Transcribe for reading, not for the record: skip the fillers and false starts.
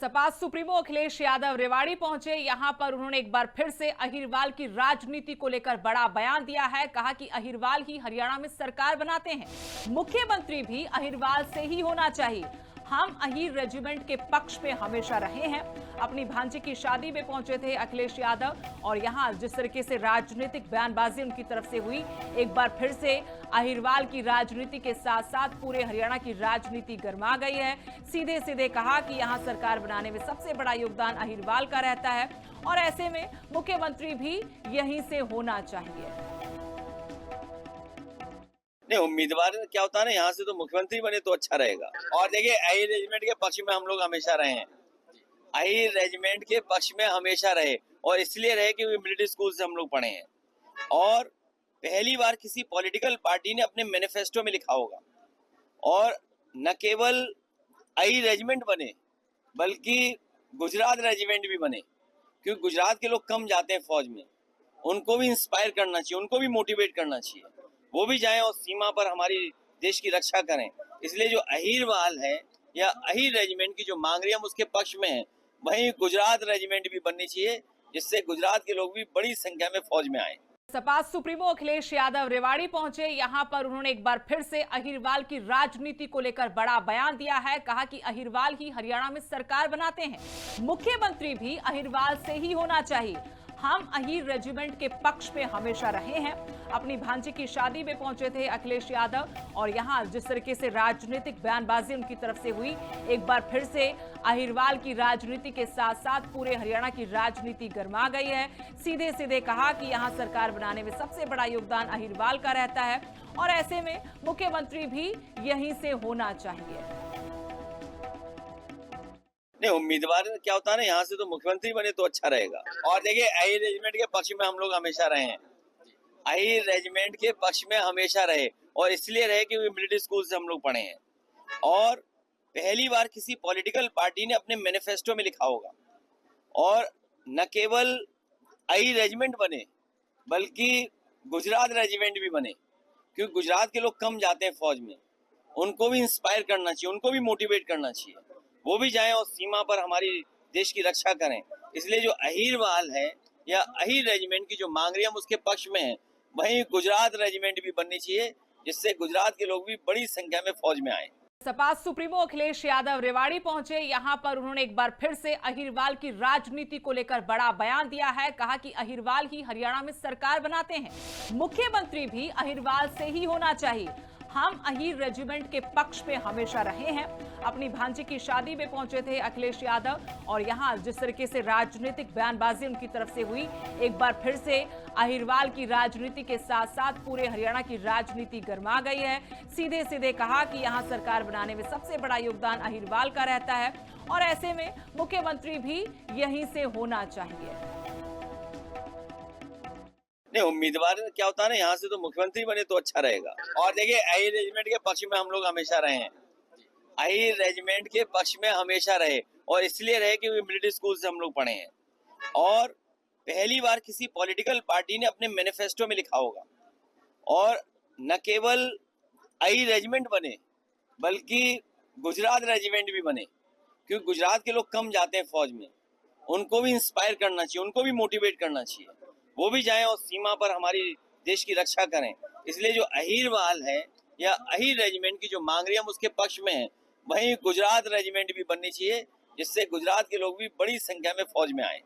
Sapa supremo Akhilesh Yadav Rewari पहुंचे। यहां पर उन्होंने एक बार फिर से अहिरवाल की राजनीति को लेकर बड़ा बयान दिया है। कहा कि अहिरवाल ही हरियाणा में सरकार बनाते हैं, मुख्यमंत्री भी अहिरवाल से ही होना चाहिए। हम अहिर रेजिमेंट के पक्ष में हमेशा रहे हैं। अपनी भांजी की शादी में पहुंचे थे अखिलेश यादव और यहां जिस तरीके से राजनीतिक बयानबाजी उनकी तरफ से हुई, एक बार फिर से अहिरवाल की राजनीति के साथ साथ पूरे हरियाणा की राजनीति गर्मा गई है। सीधे सीधे कहा कि यहां सरकार बनाने में सबसे बड़ा योगदान अहिरवाल का रहता है और ऐसे में मुख्यमंत्री भी यहीं से होना चाहिए। नहीं, उम्मीदवार क्या होता है ना, यहाँ से तो मुख्यमंत्री बने तो अच्छा रहेगा। और देखिए, अहिर रेजिमेंट के पक्ष में हम लोग हमेशा रहे हैं। अहिर रेजिमेंट के पक्ष में हमेशा रहे और इसलिए रहे कि मिलिट्री स्कूल से हम लोग पढ़े हैं और पहली बार किसी पॉलिटिकल पार्टी ने अपने मैनिफेस्टो में लिखा होगा। और न केवल अहिर रेजिमेंट बने बल्कि गुजरात रेजिमेंट भी बने, क्योंकि गुजरात के लोग कम जाते हैं फौज में। उनको भी इंस्पायर करना चाहिए, उनको भी मोटिवेट करना चाहिए, वो भी जाएं और सीमा पर हमारी देश की रक्षा करें। इसलिए जो अहिरवाल है या अहिर रेजिमेंट की जो मांग रही है, हम उसके पक्ष में हैं। वहीं गुजरात रेजिमेंट भी बननी चाहिए, जिससे गुजरात के लोग भी बड़ी संख्या में फौज में आए। सपा सुप्रीमो अखिलेश यादव रेवाड़ी पहुंचे। यहां पर उन्होंने एक बार फिर से अहिरवाल की राजनीति को लेकर बड़ा बयान दिया है। कहा कि अहिरवाल ही हरियाणा में सरकार बनाते हैं, मुख्यमंत्री भी अहिरवाल से ही होना चाहिए। हम अहिर रेजिमेंट के पक्ष में हमेशा रहे हैं। अपनी भांजी की शादी में पहुंचे थे अखिलेश यादव और यहां जिस तरीके से राजनीतिक बयानबाजी उनकी तरफ से हुई, एक बार फिर से अहिरवाल की राजनीति के साथ साथ पूरे हरियाणा की राजनीति गर्मा गई है। सीधे सीधे कहा कि यहां सरकार बनाने में सबसे बड़ा योगदान अहिरवाल का रहता है और ऐसे में मुख्यमंत्री भी यहीं से होना चाहिए। नहीं, उम्मीदवार क्या होता है ना, यहाँ से तो मुख्यमंत्री बने तो अच्छा रहेगा। और देखिए, अहिर रेजिमेंट के पक्ष में हम लोग हमेशा रहे हैं। अहिर रेजिमेंट के पक्ष में हमेशा रहे और इसलिए रहे कि मिलिट्री स्कूल से हम लोग पढ़े हैं और पहली बार किसी पॉलिटिकल पार्टी ने अपने मैनिफेस्टो में लिखा होगा। और न केवल अहिर रेजिमेंट बने बल्कि गुजरात रेजिमेंट भी बने, क्योंकि गुजरात के लोग कम जाते हैं फौज में। उनको भी इंस्पायर करना चाहिए, उनको भी मोटिवेट करना चाहिए, वो भी जाएं और सीमा पर हमारी देश की रक्षा करें। इसलिए जो अहिरवाल है या अहिर रेजिमेंट की जो मांग रही है, हम उसके पक्ष में हैं। वहीं गुजरात रेजिमेंट भी बननी चाहिए, जिससे गुजरात के लोग भी बड़ी संख्या में फौज में आए। सपा सुप्रीमो अखिलेश यादव रेवाड़ी पहुंचे। यहां पर उन्होंने एक बार फिर से अहिरवाल की राजनीति को लेकर बड़ा बयान दिया है। कहा कि अहिरवाल ही हरियाणा में सरकार बनाते हैं, मुख्यमंत्री भी अहिरवाल से ही होना चाहिए। हम अहिर रेजिमेंट के पक्ष में हमेशा रहे हैं। अपनी भांजी की शादी में पहुंचे थे अखिलेश यादव और यहां जिस तरीके से राजनीतिक बयानबाजी उनकी तरफ से हुई, एक बार फिर से अहिरवाल की राजनीति के साथ साथ पूरे हरियाणा की राजनीति गर्मा गई है। सीधे सीधे कहा कि यहां सरकार बनाने में सबसे बड़ा योगदान अहिरवाल का रहता है और ऐसे में मुख्यमंत्री भी यहीं से होना चाहिए। नहीं, उम्मीदवार क्या होता है ना, यहाँ से तो मुख्यमंत्री बने तो अच्छा रहेगा। और देखिए, अहिर रेजिमेंट के पक्ष में हम लोग हमेशा रहे हैं। अहिर रेजिमेंट के पक्ष में हमेशा रहे और इसलिए रहे कि मिलिट्री स्कूल से हम लोग पढ़े हैं और पहली बार किसी पॉलिटिकल पार्टी ने अपने मैनिफेस्टो में लिखा होगा। और न केवल अहिर रेजिमेंट बने बल्कि गुजरात रेजिमेंट भी बने, क्योंकि गुजरात के लोग कम जाते हैं फौज में। उनको भी इंस्पायर करना चाहिए, उनको भी मोटिवेट करना चाहिए, वो भी जाएं और सीमा पर हमारी देश की रक्षा करें। इसलिए जो अहिरवाल है या अहिर रेजिमेंट की जो मांग रही है, हम उसके पक्ष में हैं। वहीं गुजरात रेजिमेंट भी बननी चाहिए, जिससे गुजरात के लोग भी बड़ी संख्या में फौज में आए।